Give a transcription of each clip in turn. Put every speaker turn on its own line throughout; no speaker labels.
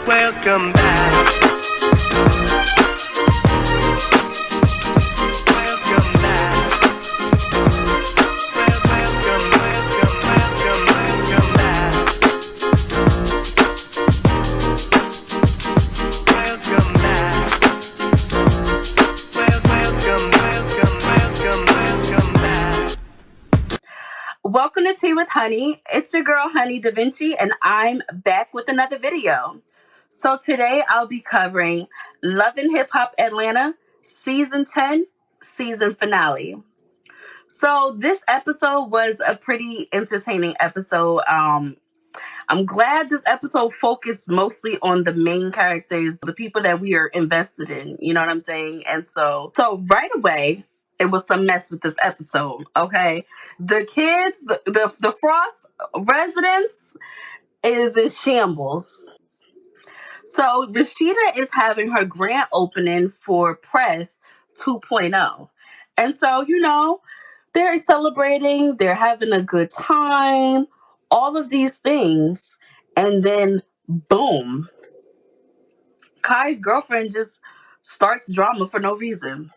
Welcome back. Welcome back. Welcome back. Welcome back. Welcome back.
Welcome to Tea with Honey. It's your girl HoneyDaVinci, and I'm back with another video. So today I'll be covering Love and Hip Hop Atlanta Season 10 season finale. So this episode was a pretty entertaining episode. I'm glad this episode focused mostly on the main characters, the people that we are invested in. You know what I'm saying? And so right away, it was some mess with this episode. Okay, the kids, the Frost residents is in shambles. So Rashida is having her grand opening for Press 2.0. And so, they're celebrating, they're having a good time, all of these things. And then, boom, Kai's girlfriend just starts drama for no reason.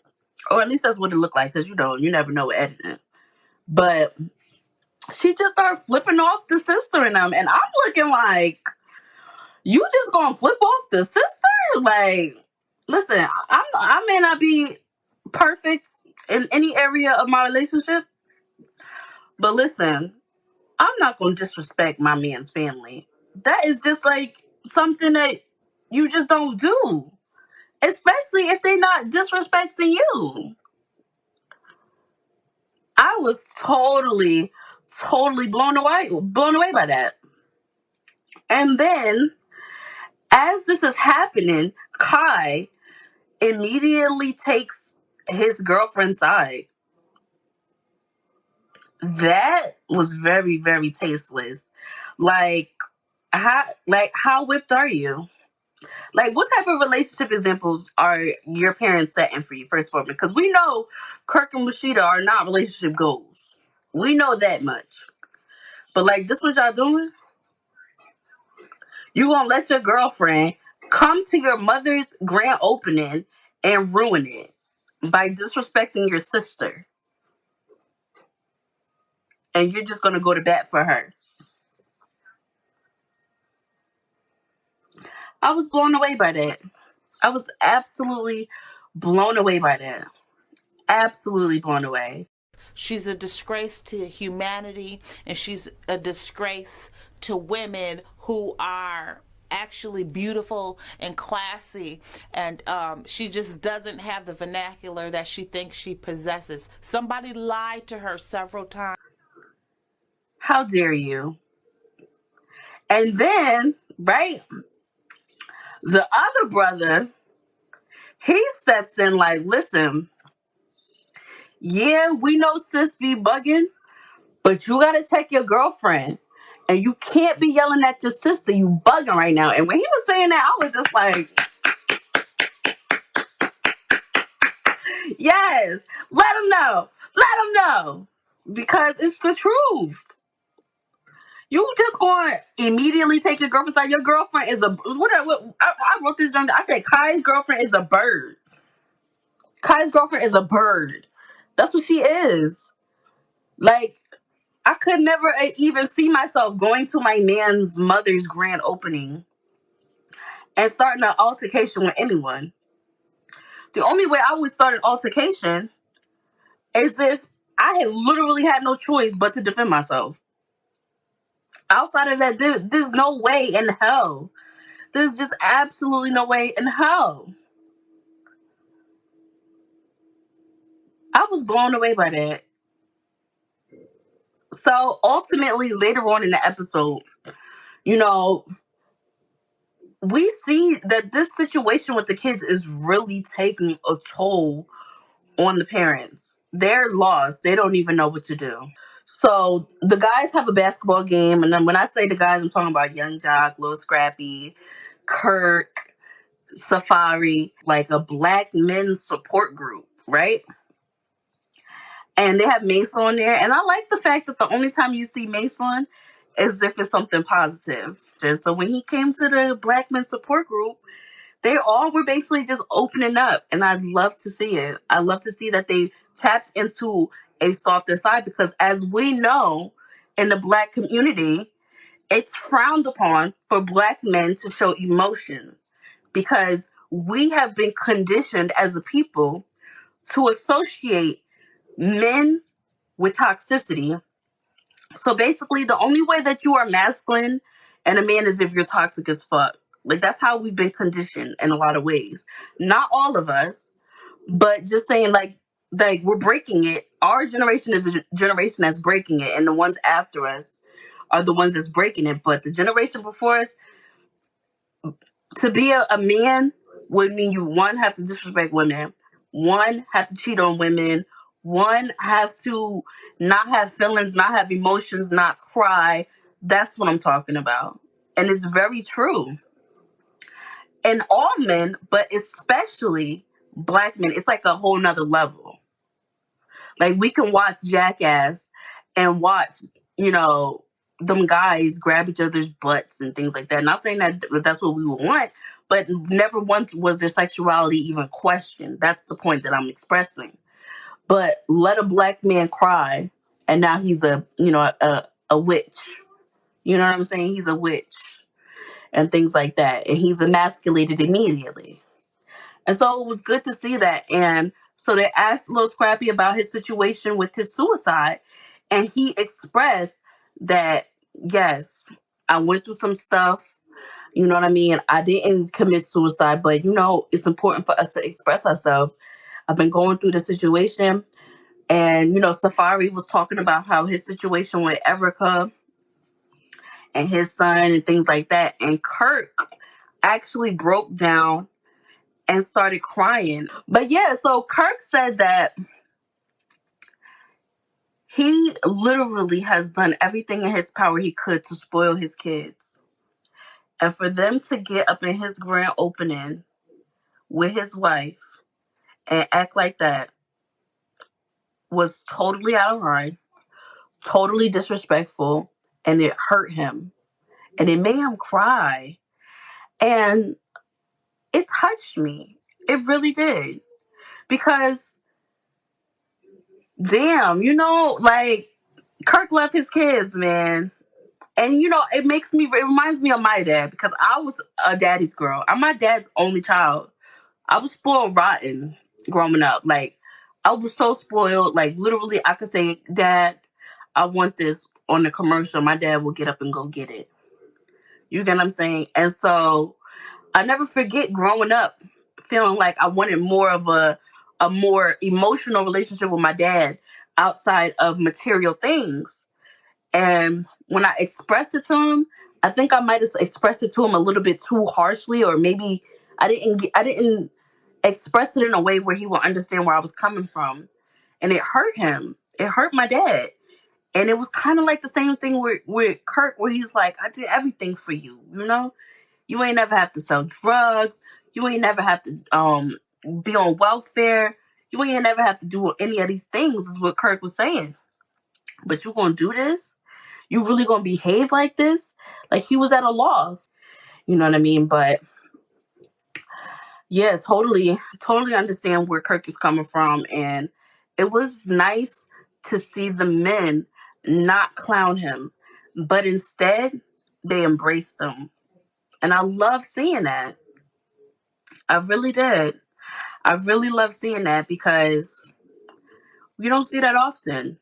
Or at least that's what it looked like, because you never know with editing. But she just started flipping off the sister and them. And I'm looking like, you just gonna flip off the sister? Like, listen, I may not be perfect in any area of my relationship, but listen, I'm not gonna disrespect my man's family. That is just like something that you just don't do, especially if they're not disrespecting you. I was totally blown away by that. And then, as this is happening, Kai immediately takes his girlfriend's side. That was very, very tasteless. Like, how whipped are you? Like, what type of relationship examples are your parents setting for you, first of all? Because we know Kirk and Rashida are not relationship goals. We know that much. But like, this what y'all doing? You gonna let your girlfriend come to your mother's grand opening and ruin it by disrespecting your sister, and you're just gonna go to bat for her. I was blown away by that. I was absolutely blown away by that. Absolutely blown away.
She's a disgrace to humanity, and she's a disgrace to women who are actually beautiful and classy, and she just doesn't have the vernacular that she thinks she possesses. Somebody lied to her several times.
How dare you? And then, right, the other brother, he steps in like, listen, yeah, we know sis be bugging, but you gotta check your girlfriend. And you can't be yelling at your sister. You bugging right now. And when he was saying that, I was just like, yes, let him know. Let him know. Because it's the truth. You just going to immediately take your girlfriend's side. Your girlfriend is I wrote this down. I said Kai's girlfriend is a bird. Kai's girlfriend is a bird. That's what she is. Like, I could never even see myself going to my man's mother's grand opening and starting an altercation with anyone. The only way I would start an altercation is if I had literally had no choice but to defend myself. Outside of that, there's no way in hell. There's just absolutely no way in hell. I was blown away by that. So ultimately, later on in the episode, we see that this situation with the kids is really taking a toll on the parents. They're lost. They don't even know what to do. So the guys have a basketball game, and then when I say the guys, I'm talking about Young Jock, Lil Scrappy, Kirk, Safari, like a black men's support group, right? And they have Mason on there, and I like the fact that the only time you see Mason as if it's something positive. So when he came to the Black men support group, they all were basically just opening up, and I love to see it. I love to see that they tapped into a softer side, because as we know, in the Black community, it's frowned upon for Black men to show emotion, because we have been conditioned as a people to associate men with toxicity. So basically, the only way that you are masculine and a man is if you're toxic as fuck. Like, that's how we've been conditioned in a lot of ways. Not all of us, but just saying, like we're breaking it. Our generation is a generation that's breaking it, and the ones after us are the ones that's breaking it. But the generation before us, to be a man would mean you, one, have to disrespect women, one, have to cheat on women, one, have to not have feelings, not have emotions, not cry. That's what I'm talking about. And it's very true. And all men, but especially Black men, it's like a whole nother level. Like, we can watch Jackass and watch, you know, them guys grab each other's butts and things like that. Not saying that that's what we would want, but never once was their sexuality even questioned. That's the point that I'm expressing. But let a Black man cry, and now he's a witch. You know what I'm saying? He's a witch and things like that, and he's emasculated immediately. And so it was good to see that. And so they asked Lil Scrappy about his situation with his suicide. And he expressed that, yes, I went through some stuff. You know what I mean? I didn't commit suicide, but, it's important for us to express ourselves. I've been going through the situation. And, Safari was talking about how his situation with Erica and his son and things like that. And Kirk actually broke down and started crying. But yeah, so Kirk said that he literally has done everything in his power he could to spoil his kids. And for them to get up in his grand opening with his wife and act like that was totally out of line, totally disrespectful, and it hurt him. And it made him cry. And it touched me. It really did. Because, damn, like, Kirk loved his kids, man. And it reminds me of my dad, because I was a daddy's girl. I'm my dad's only child. I was spoiled rotten growing up. Like, I was so spoiled. Like, literally, I could say, Dad, I want this on the commercial. My dad will get up and go get it. You get what I'm saying? And so I never forget growing up feeling like I wanted more of a more emotional relationship with my dad outside of material things. And when I expressed it to him, I think I might have expressed it to him a little bit too harshly, or maybe I didn't express it in a way where he would understand where I was coming from. And it hurt him. It hurt my dad. And it was kind of like the same thing with Kirk, where he's like, I did everything for you, You ain't never have to sell drugs. You ain't never have to be on welfare. You ain't never have to do any of these things, is what Kirk was saying. But you gonna do this? You really gonna behave like this? Like, he was at a loss. You know what I mean? But yeah, totally understand where Kirk is coming from. And it was nice to see the men not clown him, but instead they embraced him. And I love seeing that. I really did. I really love seeing that, because you don't see that often.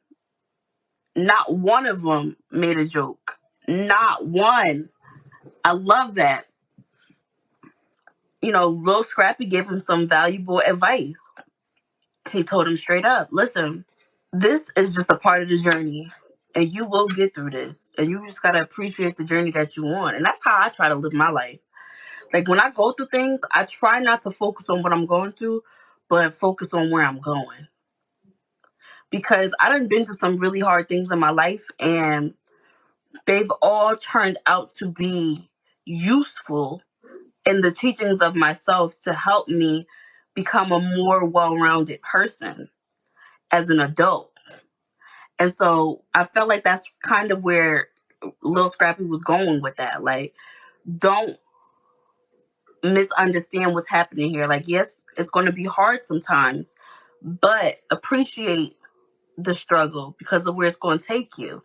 Not one of them made a joke. Not one. I love that. Lil Scrappy gave him some valuable advice. He told him straight up, listen, this is just a part of the journey, and you will get through this. And you just got to appreciate the journey that you want. And that's how I try to live my life. Like, when I go through things, I try not to focus on what I'm going through, but focus on where I'm going. Because I done been through some really hard things in my life, and they've all turned out to be useful in the teachings of myself to help me become a more well-rounded person as an adult. And so I felt like that's kind of where Lil Scrappy was going with that. Like, don't misunderstand what's happening here. Like, yes, it's going to be hard sometimes, but appreciate the struggle because of where it's going to take you.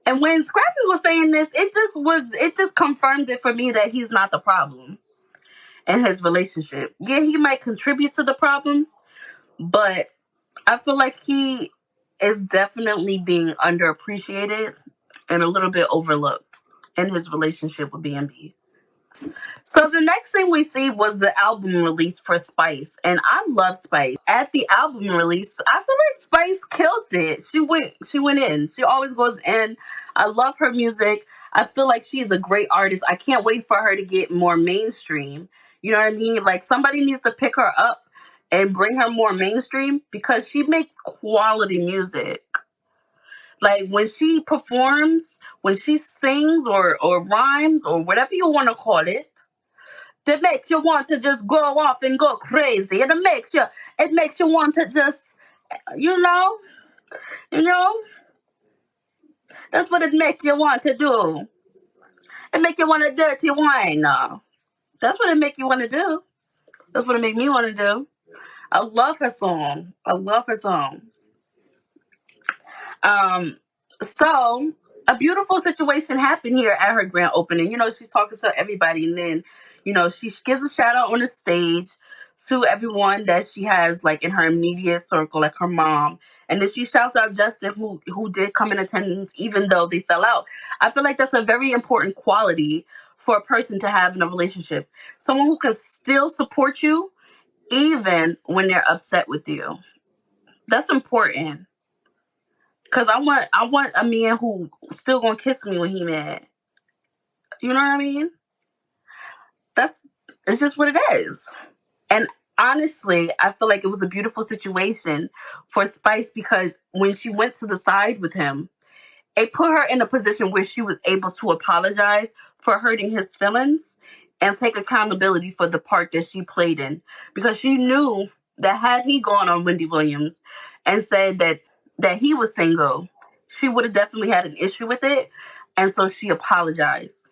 And when Scrappy was saying this, it just confirmed it for me that he's not the problem in his relationship. Yeah, he might contribute to the problem, but I feel like he is definitely being underappreciated and a little bit overlooked in his relationship with BNB. So the next thing we see was the album release for Spice, and I love Spice. At the album release, I feel like Spice killed it. She went in. She always goes in. I love her music. I feel like she's a great artist. I can't wait for her to get more mainstream. You know what I mean? Like, somebody needs to pick her up and bring her more mainstream because she makes quality music. Like, when she performs, when she sings or rhymes or whatever you want to call it, that makes you want to just go off and go crazy. And it makes you want to just, you know, you know, that's what it makes you want to do. It make you want to dirty wine. That's what it make you want to do. That's what it make me want to do. I love her song. I love her song. Um, so a beautiful situation happened here at her grand opening. You know, she's talking to everybody, and then, you know, she gives a shout out on the stage to everyone that she has like in her immediate circle, like her mom, and then she shouts out Justin, who did come in attendance, even though they fell out. I feel like that's a very important quality for a person to have in a relationship. Someone who can still support you even when they're upset with you. That's important. Cause I want a man who still gonna kiss me when he mad. You know what I mean? That's It's just what it is. And honestly, I feel like it was a beautiful situation for Spice because when she went to the side with him, it put her in a position where she was able to apologize for hurting his feelings and take accountability for the part that she played in. Because she knew that had he gone on Wendy Williams and said that he was single, she would have definitely had an issue with it. And so she apologized.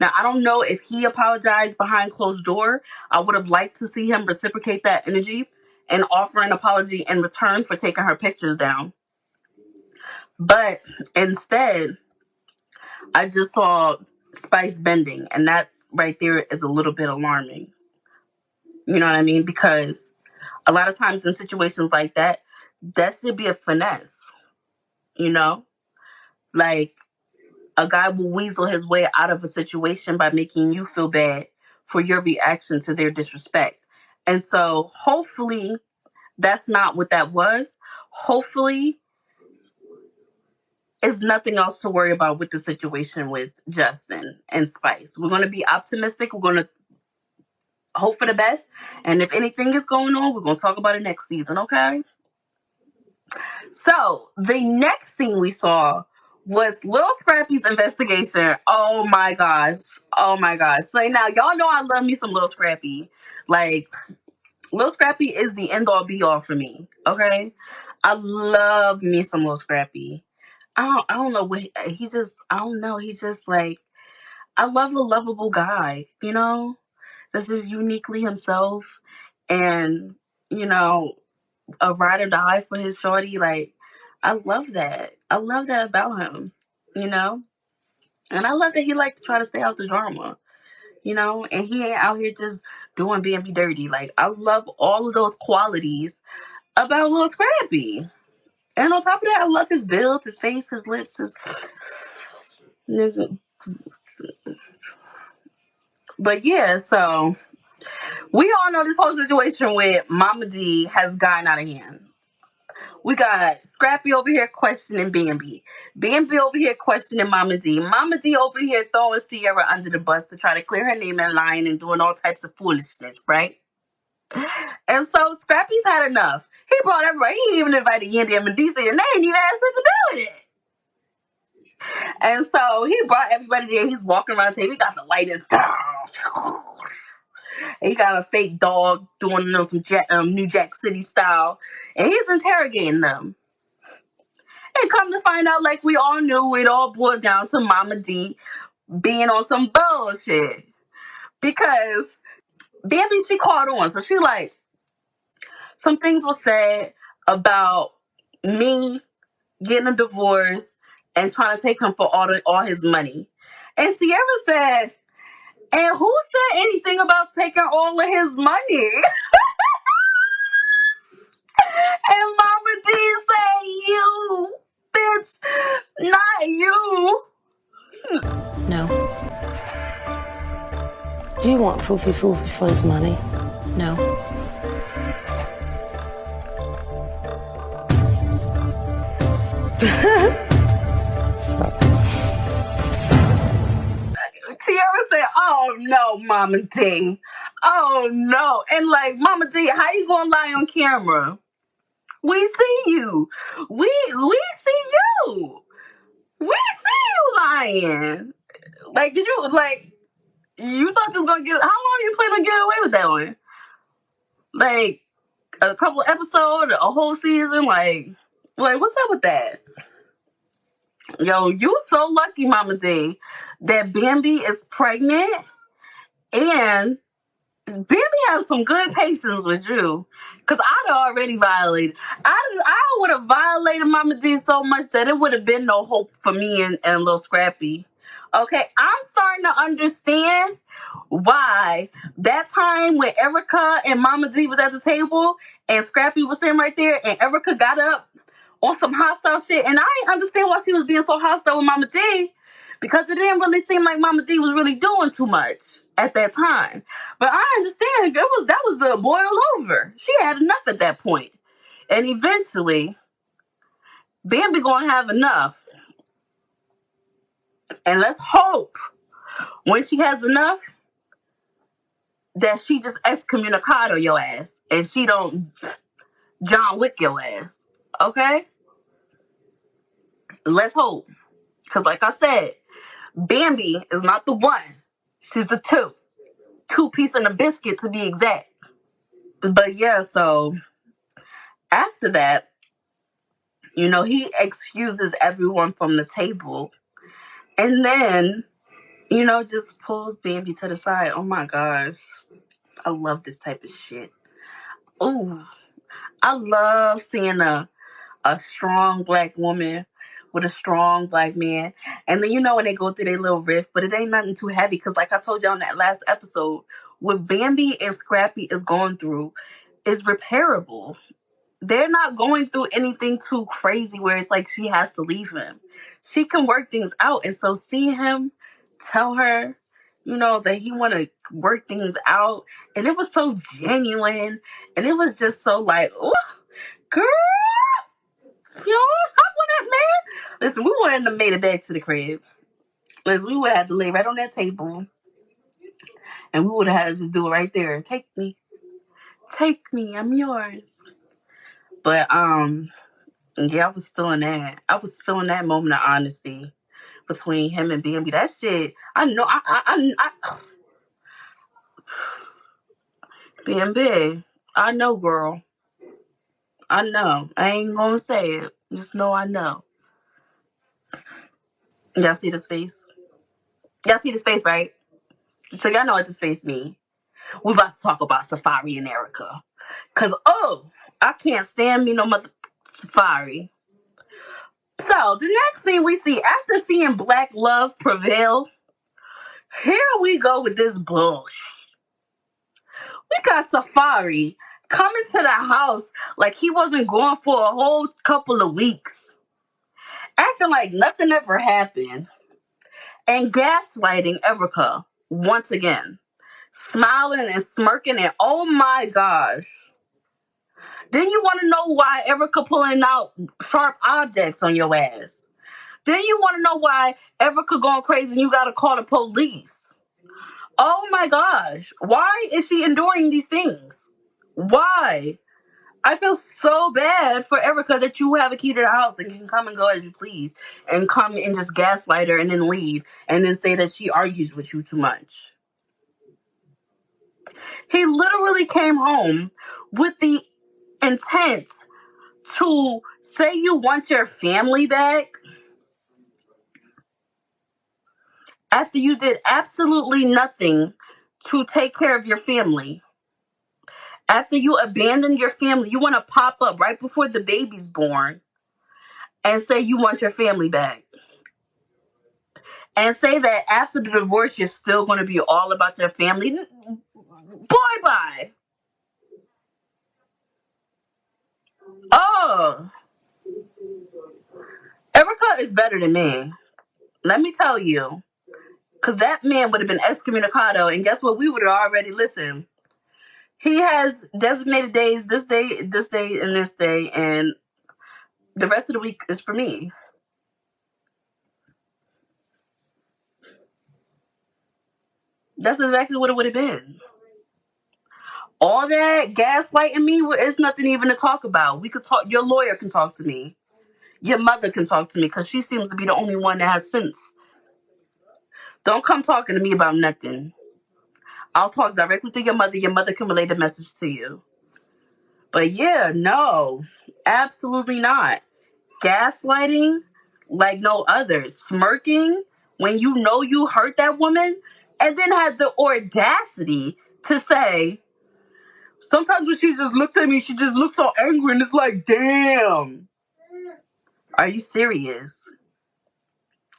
Now, I don't know if he apologized behind closed door. I would have liked to see him reciprocate that energy and offer an apology in return for taking her pictures down. But instead, I just saw Spice bending, and that right there is a little bit alarming. You know what I mean? Because a lot of times in situations like that should be a finesse, you know? Like, a guy will weasel his way out of a situation by making you feel bad for your reaction to their disrespect. And so hopefully that's not what that was. Hopefully there's nothing else to worry about with the situation with Justin and Spice. We're going to be optimistic. We're going to hope for the best. And if anything is going on, we're going to talk about it next season, okay? So the next thing we saw was Lil Scrappy's investigation. Oh my gosh. Oh my gosh. So now y'all know I love me some Lil Scrappy. Like, Lil Scrappy is the end all be all for me. Okay? I love me some Lil Scrappy. I don't know what he just, I don't know. He just like, I love a lovable guy, you know? This is uniquely himself and, you know, a ride or die for his shorty. Like, I love that. I love that about him, you know? And I love that he likes to try to stay out the drama, you know? And he ain't out here just doing B&B dirty. Like, I love all of those qualities about Lil Scrappy. And on top of that, I love his build, his face, his lips, his... But yeah, so we all know this whole situation with Mama D has gotten out of hand. We got Scrappy over here questioning B&B. B&B over here questioning Mama D. Mama D over here throwing Sierra under the bus to try to clear her name and lying and doing all types of foolishness, right? And so Scrappy's had enough. He brought everybody. He even invited Yandy and Medici, and they ain't even had shit to do with it. And so he brought everybody there. He's walking around the table. He got the light in. He got a fake dog doing, some New Jack City style. And he's interrogating them. And come to find out, like we all knew, it all boiled down to Mama D being on some bullshit. Because Bambi, she caught on. So she like, some things were said about me getting a divorce and trying to take him for all his money. And Sierra said, and who said anything about taking all of his money? And Mama D said, you, bitch, not you.
No. Do you want Fufi for his money? No.
Tiara said, oh no, Mama D. Oh no. And like, Mama D, how you gonna lie on camera? We see you. We see you. We see you lying. Like, did you you thought you was gonna get, how long you plan on getting away with that one? Like a couple episodes, a whole season, like what's up with that? Yo, you so lucky, Mama D, that Bambi is pregnant and Bambi has some good patience with you. Cause I'd already violated. I would have violated Mama D so much that it would have been no hope for me and little Scrappy. Okay, I'm starting to understand why that time when Erica and Mama D was at the table and Scrappy was sitting right there and Erica got up on some hostile shit, and I didn't understand why she was being so hostile with Mama D, because it didn't really seem like Mama D was really doing too much at that time. But I understand that was the boil over. She had enough at that point, and eventually Bambi gonna have enough. And let's hope when she has enough that she just excommunicado your ass and she don't John Wick your ass. Okay? Let's hope. Because like I said, Bambi is not the one. She's the two. 2 piece in a biscuit to be exact. But yeah, so after that, he excuses everyone from the table. And then, just pulls Bambi to the side. Oh my gosh. I love this type of shit. Ooh. I love seeing a strong black woman with a strong black man. And then when they go through their little rift, but it ain't nothing too heavy. Because like I told you on that last episode, what Bambi and Scrappy is going through is repairable. They're not going through anything too crazy where it's like she has to leave him. She can work things out. And so seeing him tell her, that he want to work things out. And it was so genuine. And it was just so like, oh, girl, hop on that man. Listen, we wouldn't have made it back to the crib. Listen, we would have had to lay right on that table. And we would have had to just do it right there. Take me, I'm yours. But yeah, I was feeling that. I was feeling that moment of honesty between him and Bambi. That shit, I know. I Bambi, I know, girl. I know. I ain't gonna say it. Just know I know. Y'all see this face? Y'all see this face, right? So y'all know what this face means. We about to talk about Safari and Erica. Cause I can't stand me no mother Safari. So the next thing we see after seeing black love prevail, here we go with this bullshit. We got Safari coming to the house like he wasn't gone for a whole couple of weeks, acting like nothing ever happened, and gaslighting Erica once again, smiling and smirking, and oh my gosh. Then you want to know why Erica pulling out sharp objects on your ass. Then you want to know why Erica going crazy and you got to call the police. Oh my gosh. Why is she enduring these things? Why? I feel so bad for Erica that you have a key to the house and can come and go as you please and come and just gaslight her and then leave and then say that she argues with you too much. He literally came home with the intent to say you want your family back after you did absolutely nothing to take care of your family. After you abandon your family, you want to pop up right before the baby's born and say you want your family back. And say that after the divorce, you're still going to be all about your family. Boy, bye. Oh, Erica is better than me. Let me tell you. Because that man would have been excommunicado. And guess what? We would have already listened. He has designated days, this day, and this day. And the rest of the week is for me. That's exactly what it would have been. All that gaslighting me is nothing even to talk about. We could talk. Your lawyer can talk to me. Your mother can talk to me because she seems to be the only one that has sense. Don't come talking to me about nothing. I'll talk directly to your mother. Your mother can relay the message to you. But yeah, no, absolutely not. Gaslighting like no other. Smirking when you know you hurt that woman, and then had the audacity to say, sometimes when she just looked at me, she just looked so angry, and it's like, damn. Are you serious?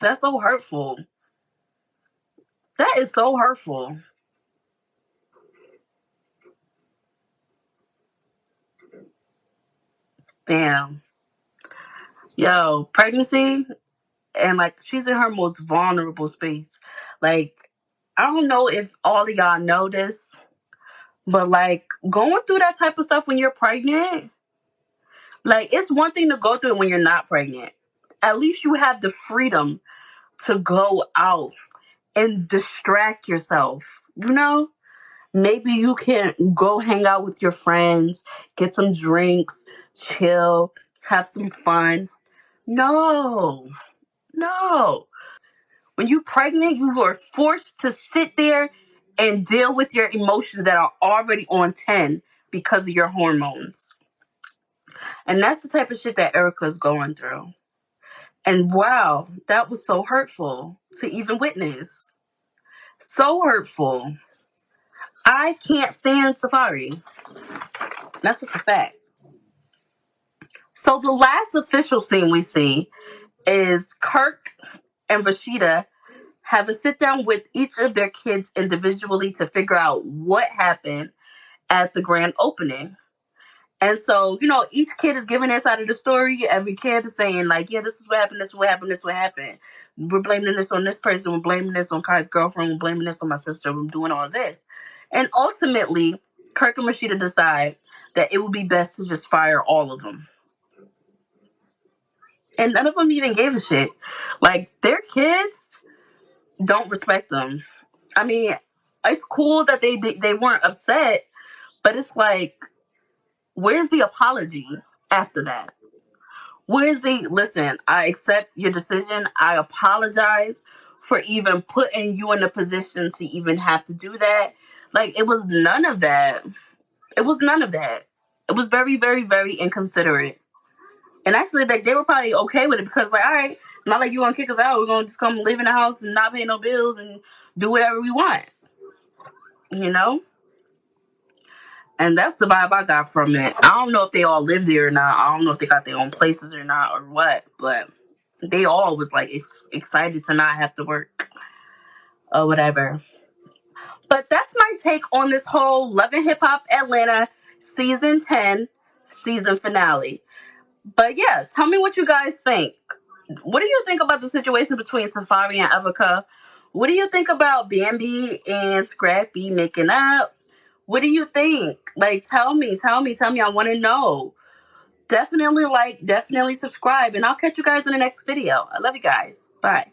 That's so hurtful. That is so hurtful. Damn. Yo, pregnancy, and like she's in her most vulnerable space. Like, I don't know if all of y'all know this, but like going through that type of stuff when you're pregnant, like it's one thing to go through it when you're not pregnant. At least you have the freedom to go out and distract yourself. You know? Maybe you can go hang out with your friends, get some drinks, chill, have some fun. No, no. When you're pregnant, you are forced to sit there and deal with your emotions that are already on 10 because of your hormones. And that's the type of shit that Erica's going through. And wow, that was so hurtful to even witness. So hurtful. I can't stand Safari. That's just a fact. So the last official scene we see is Kirk and Rashida have a sit down with each of their kids individually to figure out what happened at the grand opening. And so, each kid is giving their side of the story. Every kid is saying, like, yeah, this is what happened, this is what happened, this is what happened. We're blaming this on this person. We're blaming this on Kai's girlfriend. We're blaming this on my sister. We're doing all this. And ultimately, Kirk and Rashida decide that it would be best to just fire all of them. And none of them even gave a shit. Like, their kids don't respect them. I mean, it's cool that they weren't upset, but it's like, where's the apology after that? Where's the, listen, I accept your decision. I apologize for even putting you in a position to even have to do that. Like, it was none of that. It was none of that. It was very, very, very inconsiderate. And actually, like, they were probably okay with it because, like, all right, it's not like you want to kick us out. We're going to just come live in the house and not pay no bills and do whatever we want. You know? And that's the vibe I got from it. I don't know if they all live there or not. I don't know if they got their own places or not or what. But they all was, like, excited to not have to work or whatever. But that's my take on this whole Love and Hip Hop Atlanta Season 10 season finale. But yeah, tell me what you guys think. What do you think about the situation between Safari and Erica? What do you think about Bambi and Scrappy making up? What do you think? Like, tell me. I want to know. Definitely like, definitely subscribe, and I'll catch you guys in the next video. I love you guys. Bye.